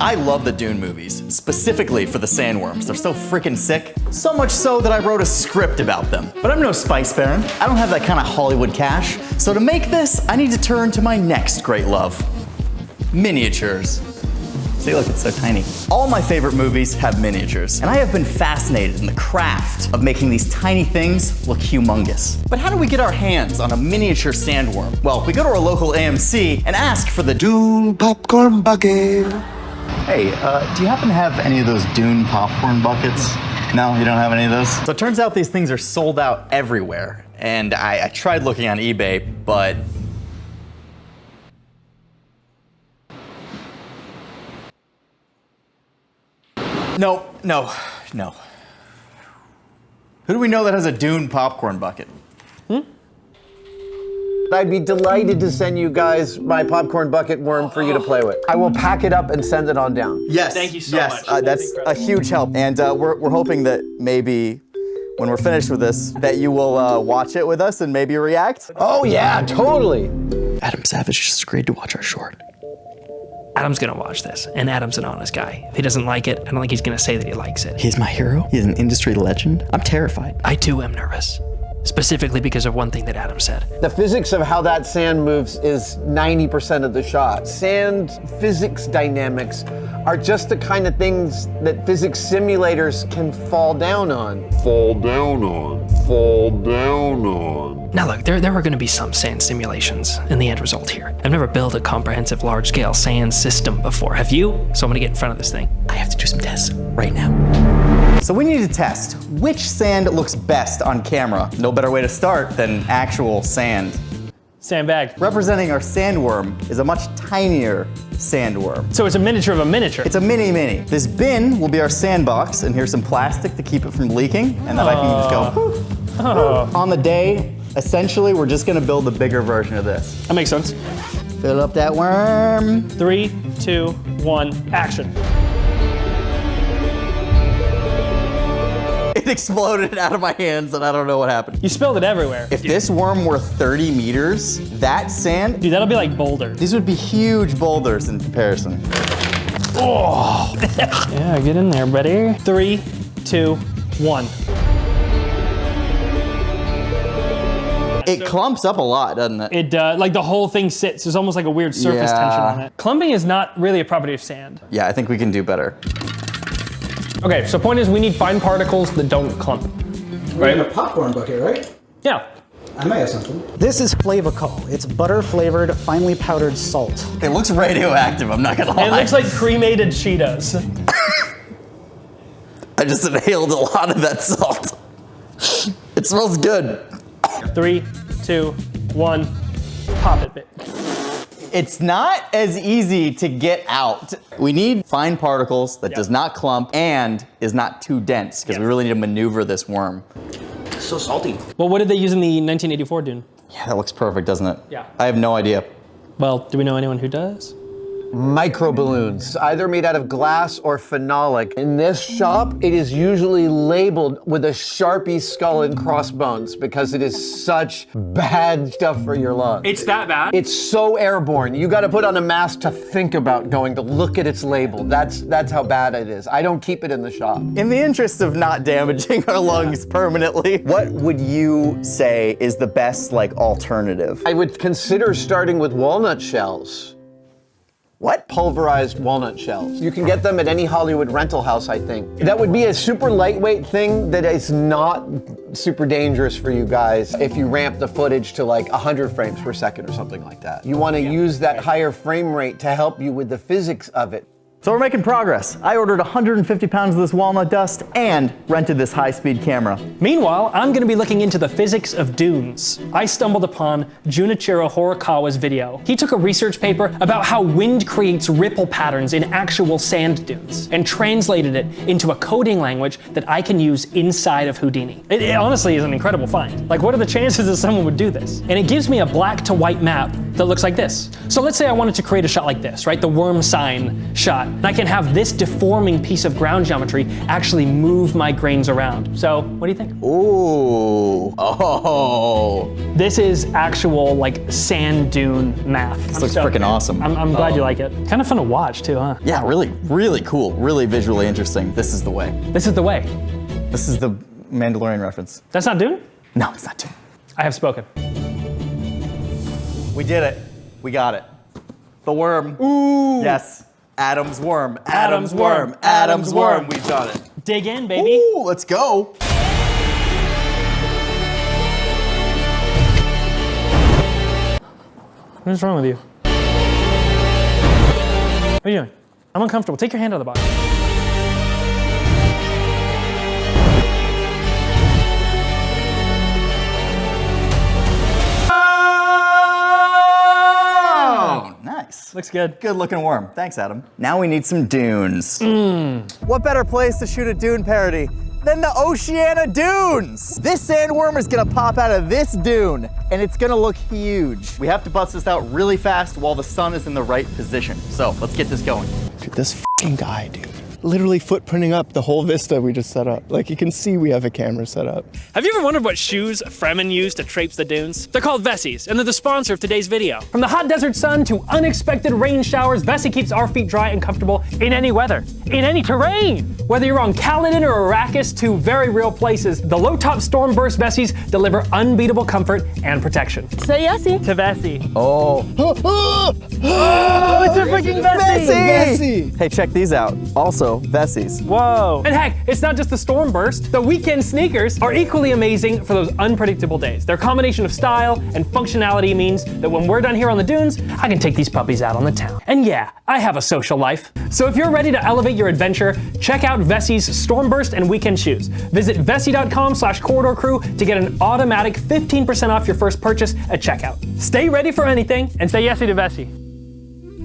I love the Dune movies, specifically for the sandworms. They're so freaking sick. So much so that I wrote a script about them. But I'm no Spice Baron. I don't have that kind of Hollywood cash. So to make this, I need to turn to my next great love, miniatures. See, look, it's so tiny. All my favorite movies have miniatures, and I have been fascinated in the craft of making these tiny things look humongous. But how do we get our hands on a miniature sandworm? Well, we go to our local AMC and ask for the Dune popcorn bucket. Hey, do you happen to have any of those Dune popcorn buckets? No, you don't have any of those? So it turns out these things are sold out everywhere, and I tried looking on eBay, but no. Who do we know that has a Dune popcorn bucket? I'd be delighted to send you guys my popcorn bucket worm for you to play with. I will pack it up and send it on down. Yes. Thank you so much. much. That's a huge help. And we're hoping that maybe when we're finished with this, that you will watch it with us and maybe react. Oh yeah, totally. Adam Savage just agreed to watch our short. Adam's gonna watch this, and Adam's an honest guy. If he doesn't like it, I don't think he's gonna say that he likes it. He's my hero. He's an industry legend. I'm terrified. I too am nervous, specifically because of one thing that Adam said. The physics of how that sand moves is 90% of the shot. Sand physics dynamics are just the kind of things that physics simulators can fall down on. Now look, there are gonna be some sand simulations in the end result here. I've never built a comprehensive large-scale sand system before, have you? So I'm gonna get in front of this thing. I have to do some tests right now. So we need to test which sand looks best on camera. No better way to start than actual sand. Sandbag. Representing our sandworm is a much tinier sandworm. So it's a miniature of a miniature. It's a mini. This bin will be our sandbox, and here's some plastic to keep it from leaking, and then I can just go, On the day, essentially, we're just gonna build a bigger version of this. That makes sense. Fill up that worm. 3, 2, 1, action. It exploded out of my hands, and I don't know what happened. You spilled it everywhere. If this worm were 30 meters, that sand, Dude, that'll be like Boulder. these would be huge boulders in comparison. Oh! Yeah, get in there, buddy. 3, 2, 1. It clumps up a lot, doesn't it? It like the whole thing sits. There's almost like a weird surface tension on it. Clumping is not really a property of sand. Yeah, I think we can do better. Okay, so point is we need fine particles that don't clump. Right? A popcorn bucket, right? Yeah. I might have something. This is Flavacol. It's butter-flavored, finely powdered salt. It looks radioactive, I'm not gonna lie. It looks like cremated Cheetos. I just inhaled a lot of that salt. It smells good. 3, 2, 1, pop it, bit. It's not as easy to get out. We need fine particles that does not clump and is not too dense, because we really need to maneuver this worm. It's so salty. Well, what did they use in the 1984 Dune? Yeah, that looks perfect, doesn't it? Yeah. I have no idea. Well, do we know anyone who does? Microballoons, either made out of glass or phenolic. In this shop, it is usually labeled with a Sharpie skull and crossbones because it is such bad stuff for your lungs. It's that bad? It's so airborne. You got to put on a mask to think about going to look at its label. That's how bad it is. I don't keep it in the shop. In the interest of not damaging our lungs permanently, what would you say is the best, like, alternative? I would consider starting with walnut shells. What? Pulverized walnut shells. You can get them at any Hollywood rental house, I think. That would be a super lightweight thing that is not super dangerous for you guys if you ramp the footage to like 100 frames per second or something like that. You want to use that higher frame rate to help you with the physics of it. So we're making progress. I ordered 150 pounds of this walnut dust and rented this high-speed camera. Meanwhile, I'm gonna be looking into the physics of dunes. I stumbled upon Junichiro Horikawa's video. He took a research paper about how wind creates ripple patterns in actual sand dunes and translated it into a coding language that I can use inside of Houdini. It honestly is an incredible find. Like, what are the chances that someone would do this? And it gives me a black to white map that looks like this. So let's say I wanted to create a shot like this, right? The worm sign shot. And I can have this deforming piece of ground geometry actually move my grains around. So, what do you think? Ooh. Oh. This This is actual like sand dune math. This looks freaking awesome. I'm glad you like it. Kind of fun to watch too, huh? Yeah, really, really cool. Really visually interesting. This is the way. This is the way. This is the Mandalorian reference. That's not Dune? No, it's not Dune. I have spoken. We did it. We got it. The worm. Ooh. Yes. Adam's worm. Adam's worm. Adam's worm. We got it. Dig in, baby. Ooh, let's go. What's wrong with you? What are you doing? I'm uncomfortable. Take your hand out of the box. Oh, nice. Looks good. Good looking worm. Thanks, Adam. Now we need some dunes. What better place to shoot a dune parody than the Oceania Dunes? This sandworm is gonna pop out of this dune, and it's gonna look huge. We have to bust this out really fast while the sun is in the right position. So let's get this going. Dude, this fucking guy, dude. Literally footprinting up the whole vista we just set up. Like, you can see we have a camera set up. Have you ever wondered what shoes Fremen use to traipse the dunes? They're called Vessies, and they're the sponsor of today's video. From the hot desert sun to unexpected rain showers, Vessi keeps our feet dry and comfortable in any weather, in any terrain. Whether you're on Kaladin or Arrakis, two very real places, the low-top Stormburst Vessies deliver unbeatable comfort and protection. Say yesy. To Vessi. Oh. Oh, it's a freaking Vessi! Hey, check these out. Also, Vessies. Whoa. And heck, it's not just the Stormburst. The weekend sneakers are equally amazing for those unpredictable days. Their combination of style and functionality means that when we're done here on the dunes, I can take these puppies out on the town. And yeah, I have a social life. So if you're ready to elevate your adventure, check out Vessi's Stormburst and weekend shoes. Visit vessi.com/corridor crew to get an automatic 15% off your first purchase at checkout. Stay ready for anything and say yesy to Vessi.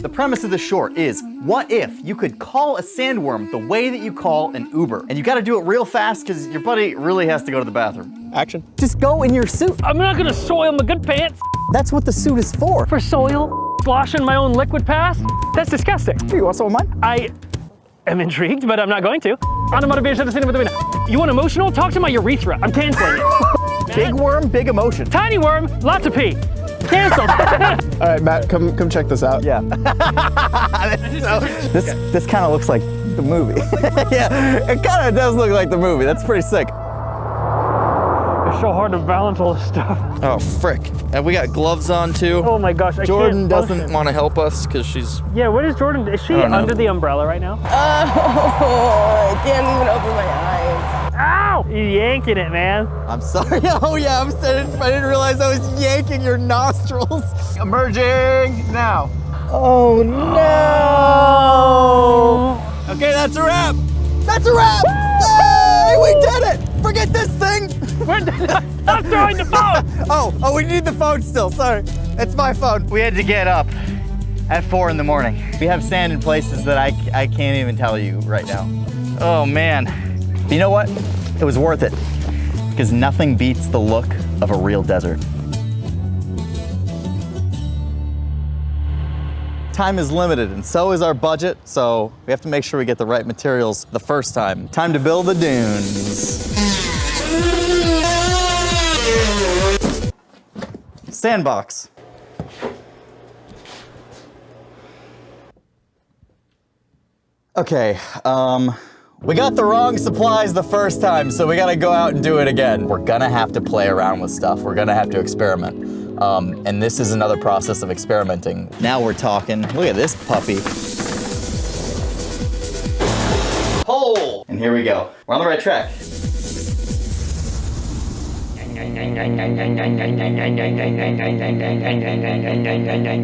The premise of the short is, what if you could call a sandworm the way that you call an Uber? And you gotta do it real fast because your buddy really has to go to the bathroom. Action. Just go in your suit. I'm not gonna soil my good pants That's what the suit is for. for soil. Sloshing my own liquid pass? That's disgusting. You want some of mine? I am intrigued, but I'm not going to. You want emotional? Talk to my urethra. I'm canceling it. Big worm, big emotion. Tiny worm, lots of pee. Canceled. All right, Matt, come check this out. Yeah. This kind of looks like the movie. Yeah, it kind of does look like the movie. That's pretty sick. It's so hard to balance all this stuff. Oh, frick. And we got gloves on too. Oh my gosh, I Jordan can't doesn't function. want to help us because she's... Yeah, what is Jordan? Is she don't know. under the umbrella right now? Oh, I can't even open my eyes. Ow! You're yanking it, man. I'm sorry. Oh yeah, I didn't realize I was yanking your nostrils. Emerging now. Oh no! Okay, that's a wrap. That's a wrap. Yay, we did it. Forget this thing. Stop throwing the phone! Oh, we need the phone still. Sorry, it's my phone. We had to get up at 4 in the morning. We have sand in places that I can't even tell you right now. Oh man. You know what? It was worth it because nothing beats the look of a real desert. Time is limited and so is our budget, so we have to make sure we get the right materials the first time. Time to build the dunes. Sandbox. Okay, we got the wrong supplies the first time, so we gotta go out and do it again. We're gonna have to play around with stuff. We're gonna have to experiment. And this is another process of experimenting. Now we're talking. Look at this puppy. Hole! And here we go. We're on the right track.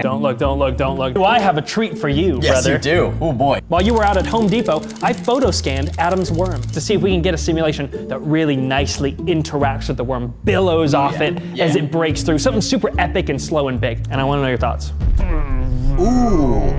Don't look, don't look, don't look. Do I have a treat for you, Yes, brother? you do. Oh boy. While you were out at Home Depot, I photo scanned Adam's worm to see if we can get a simulation that really nicely interacts with the worm, billows off it as it breaks through. Something super epic and slow and big. And I want to know your thoughts. Ooh.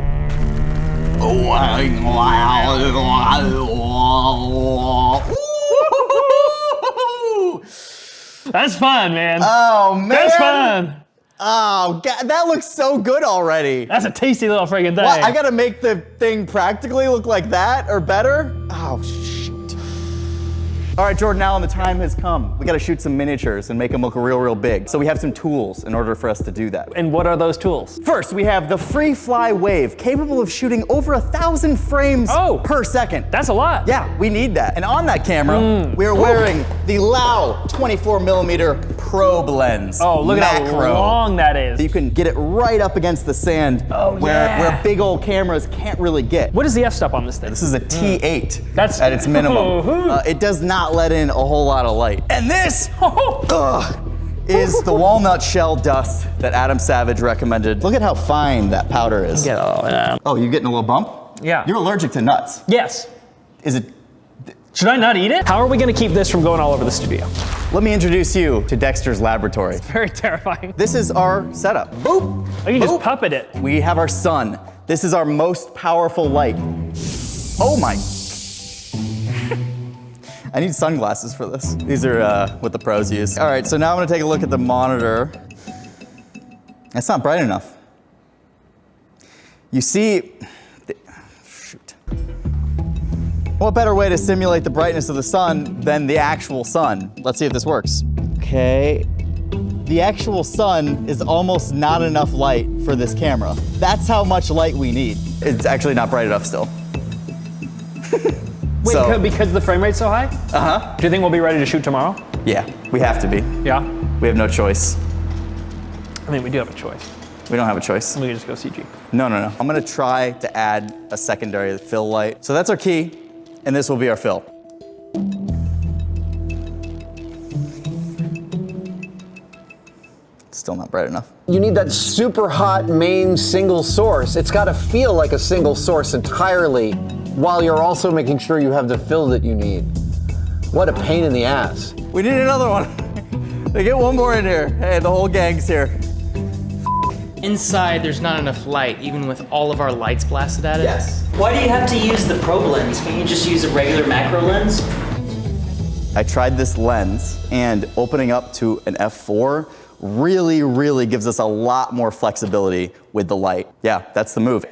That's fun, man. Oh man. That's fun. Oh, God, that looks so good already. That's a tasty little friggin' thing. What, I gotta make the thing practically look like that or better? Oh, shoot. All right, Jordan Allen, the time has come. We gotta shoot some miniatures and make them look real, real big. So we have some tools in order for us to do that. And what are those tools? First, we have the Free Fly Wave, capable of shooting over 1,000 frames per second. That's a lot. Yeah, we need that. And on that camera, we are wearing the Lao 24mm probe lens. Oh, look at how long that is. You can get it right up against the sand where big old cameras can't really get. What is the f-stop on this thing? This is a T8 That's at its minimum. It does not let in a whole lot of light. And this is the walnut shell dust that Adam Savage recommended. Look at how fine that powder is. Oh, you getting a little bump? Yeah. You're allergic to nuts. Yes. Is it? Should I not eat it? How are we gonna keep this from going all over the studio? Let me introduce you to Dexter's laboratory. Very terrifying. This is our setup. Boop. Oh, you Boop. just puppet it. We have our sun. This is our most powerful light. Oh my. I need sunglasses for this. These are what the pros use. All right, so now I'm gonna take a look at the monitor. That's not bright enough. You see, shoot. What better way to simulate the brightness of the sun than the actual sun? Let's see if this works. Okay. The actual sun is almost not enough light for this camera. That's how much light we need. It's actually not bright enough still. Wait, because the frame rate's so high? Do you think we'll be ready to shoot tomorrow? Yeah, we have to be. Yeah? We have no choice. I mean, we do have a choice. We don't have a choice. We can just go CG. No. I'm gonna try to add a secondary fill light. So that's our key, and this will be our fill. Still not bright enough. You need that super hot main single source. It's gotta feel like a single source entirely, while you're also making sure you have the fill that you need. What a pain in the ass. We need another one. They get one more in here. Hey, the whole gang's here. Inside, there's not enough light, even with all of our lights blasted at it. Yes. Why do you have to use the probe lens? Can't you just use a regular macro lens? I tried this lens, and opening up to an f4 really gives us a lot more flexibility with the light. Yeah, that's the move.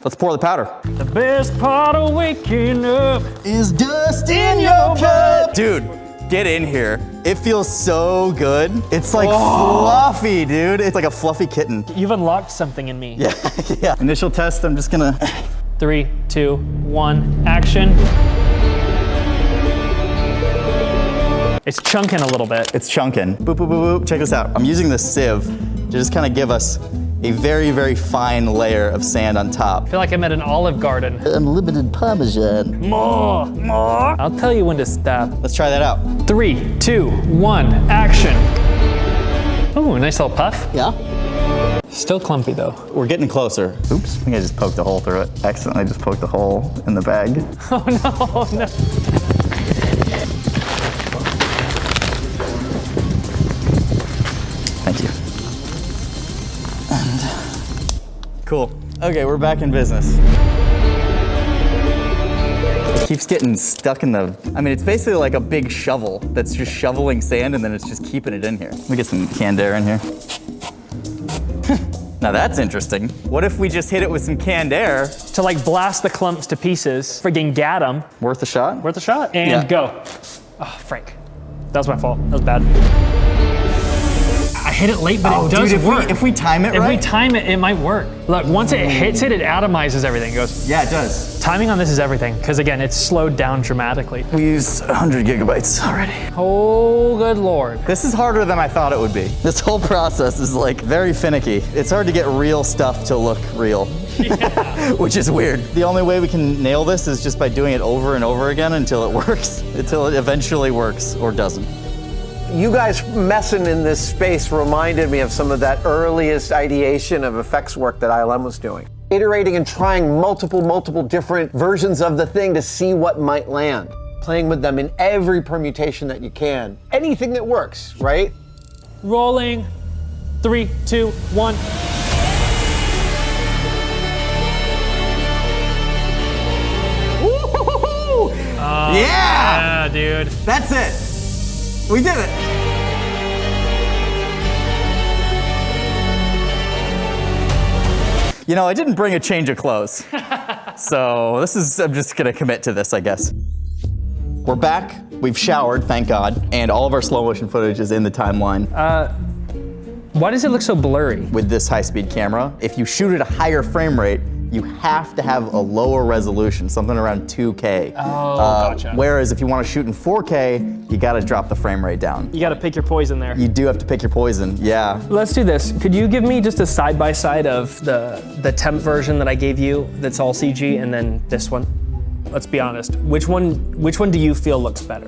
Let's pour the powder. The best part of waking up is dust in your cup. Dude, get in here. It feels so good. It's like fluffy, dude. It's like a fluffy kitten. You've unlocked something in me. Yeah. Initial test, I'm just gonna. 3, 2, 1, action. It's chunking a little bit. It's chunking. Boop, boop, boop, boop. Check this out. I'm using this sieve to just kind of give us a very fine layer of sand on top. I feel like I'm at an Olive Garden. Unlimited Parmesan. More. I'll tell you when to stop. Let's try that out. 3, 2, 1, action. Ooh, nice little puff. Yeah. Still clumpy though. We're getting closer. Oops, I think I just poked a hole through it. Accidentally just poked a hole in the bag. Oh no. Thank you. And cool. Okay, we're back in business. It keeps getting stuck in the, I mean, it's basically like a big shovel that's just shoveling sand and then it's just keeping it in here. Let me get some canned air in here. Now that's interesting. What if we just hit it with some canned air? To like blast the clumps to pieces, friggin' gat them. Worth a shot? Worth a shot, and go. Oh, Frank. That was my fault, that was bad. I hit it late, but it does work. If we time it right? If we time it, it might work. Look, once it hits it, it atomizes everything. It goes. Yeah, it does. Timing on this is everything, because again, it's slowed down dramatically. We used 100 gigabytes already. Oh, good Lord. This is harder than I thought it would be. This whole process is like very finicky. It's hard to get real stuff to look real, which is weird. The only way we can nail this is just by doing it over and over again until it works, until it eventually works or doesn't. You guys messing in this space reminded me of some of that earliest ideation of effects work that ILM was doing. Iterating and trying multiple different versions of the thing to see what might land. Playing with them in every permutation that you can. Anything that works, right? Rolling. 3, 2, 1. Yeah, dude. That's it. We did it. You know, I didn't bring a change of clothes. So I'm just gonna commit to this, I guess. We're back We've showered, thank God, and all of our slow motion footage is in the timeline. Why does it look so blurry? With this high-speed camera, if you shoot at a higher frame rate, you have to have a lower resolution, something around 2K. Oh, gotcha. Whereas if you want to shoot in 4K, you gotta drop the frame rate down. You gotta pick your poison there. You do have to pick your poison, yeah. Let's do this. Could you give me just a side-by-side of the temp version that I gave you that's all CG and then this one? Let's be honest. Which one do you feel looks better?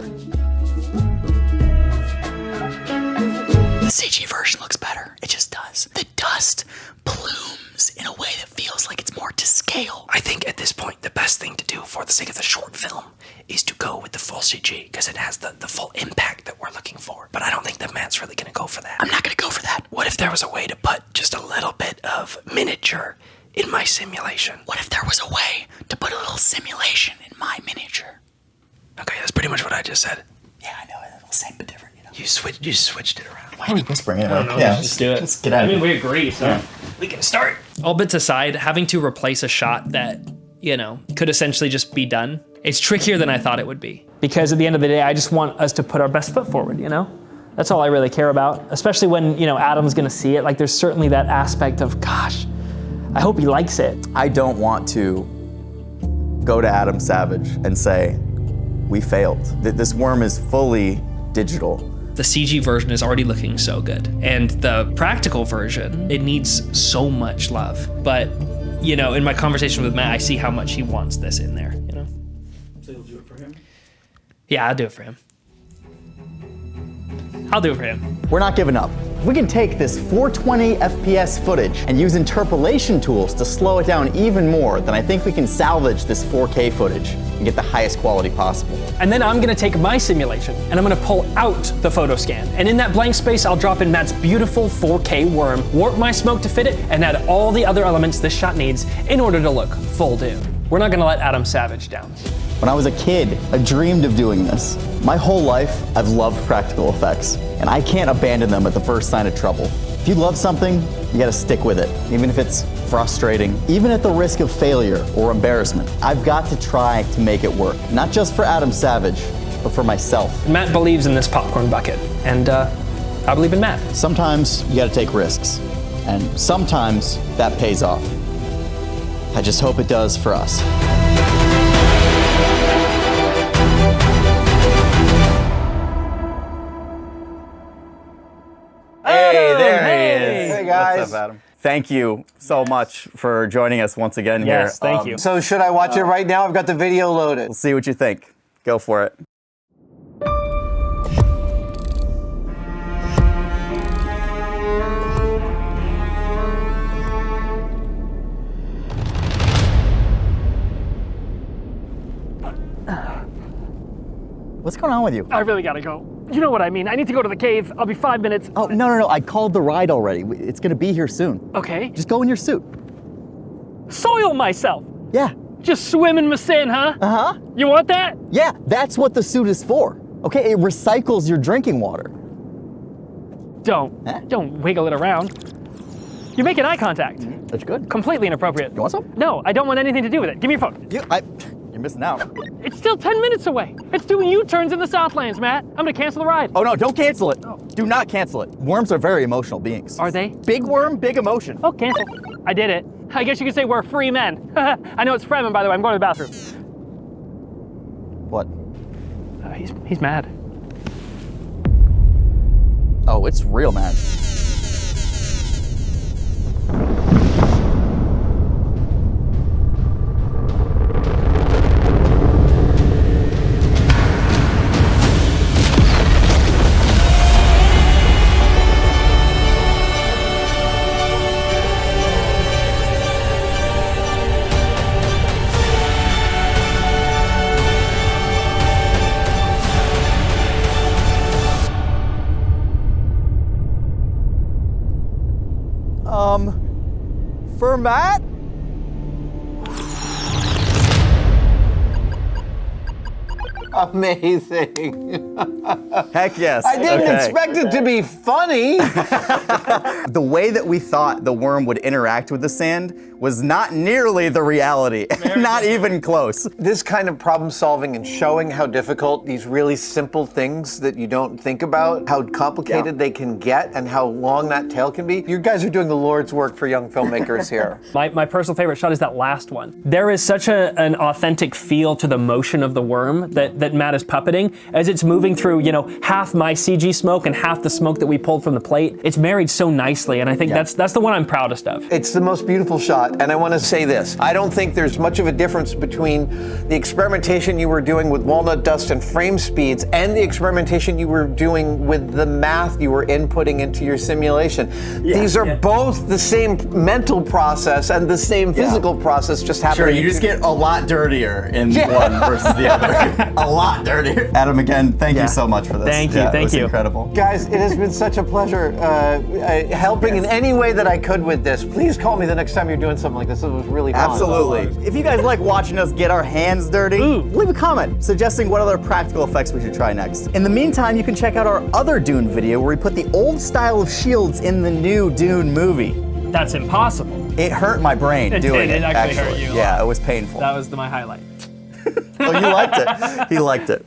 The CG version looks better. It just does. The dust plumes in a way that feels like it's more to scale. I think at this point, the best thing to do for the sake of the short film is to go with the full CG because it has the full impact that we're looking for. But I don't think that Matt's really gonna go for that. I'm not gonna go for that. What if there was a way to put just a little bit of miniature in my simulation? What if there was a way to put a little simulation in my miniature? Okay, that's pretty much what I just said. Yeah, I know, it's the same but different, you know? You switched it around. Why are we whispering it? I don't know, Yeah, let's just do it. Let's get out of here. we agree, so. Yeah. We can start. All bits aside, having to replace a shot that, you know, could essentially just be done, it's trickier than I thought it would be. Because at the end of the day, I just want us to put our best foot forward, you know? That's all I really care about, especially when, you know, Adam's gonna see it. Like, there's certainly that aspect of, gosh, I hope he likes it. I don't want to go to Adam Savage and say, we failed. This worm is fully digital. The CG version is already looking so good. And the practical version, it needs so much love. But, you know, in my conversation with Matt, I see how much he wants this in there, you know? So you'll do it for him? Yeah, I'll do it for him. I'll do it for him. We're not giving up. If we can take this 420 FPS footage and use interpolation tools to slow it down even more, then I think we can salvage this 4K footage and get the highest quality possible. And then I'm gonna take my simulation and I'm gonna pull out the photo scan. And in that blank space, I'll drop in Matt's beautiful 4K worm, warp my smoke to fit it, and add all the other elements this shot needs in order to look full Dune. We're not gonna let Adam Savage down. When I was a kid, I dreamed of doing this. My whole life, I've loved practical effects, and I can't abandon them at the first sign of trouble. If you love something, you gotta stick with it, even if it's frustrating, even at the risk of failure or embarrassment. I've got to try to make it work, not just for Adam Savage, but for myself. Matt believes in this popcorn bucket, and I believe in Matt. Sometimes you gotta take risks, and sometimes that pays off. I just hope it does for us. Hey, there he is. Hey, guys. What's up, Adam? Thank you so much for joining us once again here. Yes, thank you. So should I watch it right now? I've got the video loaded. We'll see what you think. Go for it. What's going on with you? I really gotta go. You know what I mean. I need to go to the cave. I'll be 5 minutes. Oh, no. I called the ride already. It's gonna be here soon. Okay. Just go in your suit. Soil myself. Yeah. Just swim in my sin, huh? Uh-huh. You want that? Yeah, that's what the suit is for. Okay, it recycles your drinking water. Don't wiggle it around. You're making eye contact. That's good. Completely inappropriate. You want some? No, I don't want anything to do with it. Give me your phone. You're missing out. It's still 10 minutes away. It's doing U-turns in the Southlands, Matt. I'm gonna cancel the ride. Oh no, don't cancel it. Do not cancel it. Worms are very emotional beings. Are they? Big worm, big emotion. Oh, cancel. I did it. I guess you could say we're free men. I know it's Fremen, by the way. I'm going to the bathroom. What? He's mad. Oh, it's real mad. For Matt? Amazing. Heck yes. I didn't expect it to be funny. The way that we thought the worm would interact with the sand was not nearly the reality. Not even close. This kind of problem solving and showing how difficult these really simple things that you don't think about, how complicated they can get and how long that tail can be. You guys are doing the Lord's work for young filmmakers here. My personal favorite shot is that last one. There is such an authentic feel to the motion of the worm that Matt is puppeting as it's moving through, you know, half my CG smoke and half the smoke that we pulled from the plate. It's married so nicely, and I think that's the one I'm proudest of. It's the most beautiful shot, and I want to say this. I don't think there's much of a difference between the experimentation you were doing with walnut dust and frame speeds and the experimentation you were doing with the math you were inputting into your simulation. These are both the same mental process and the same physical process, just happening. Sure, you just get a lot dirtier in one versus the other. A lot dirtier. Adam, again, thank you so much for this. Thank you, thank it was you. Incredible. Guys, it has been such a pleasure helping in any way that I could with this. Please call me the next time you're doing something like this. It was really fun. Absolutely. If you guys like watching us get our hands dirty, leave a comment suggesting what other practical effects we should try next. In the meantime, you can check out our other Dune video where we put the old style of shields in the new Dune movie. That's impossible. It hurt my brain doing it. It actually hurt you. Yeah, it was painful. That was my highlight. Oh, you liked it. He liked it.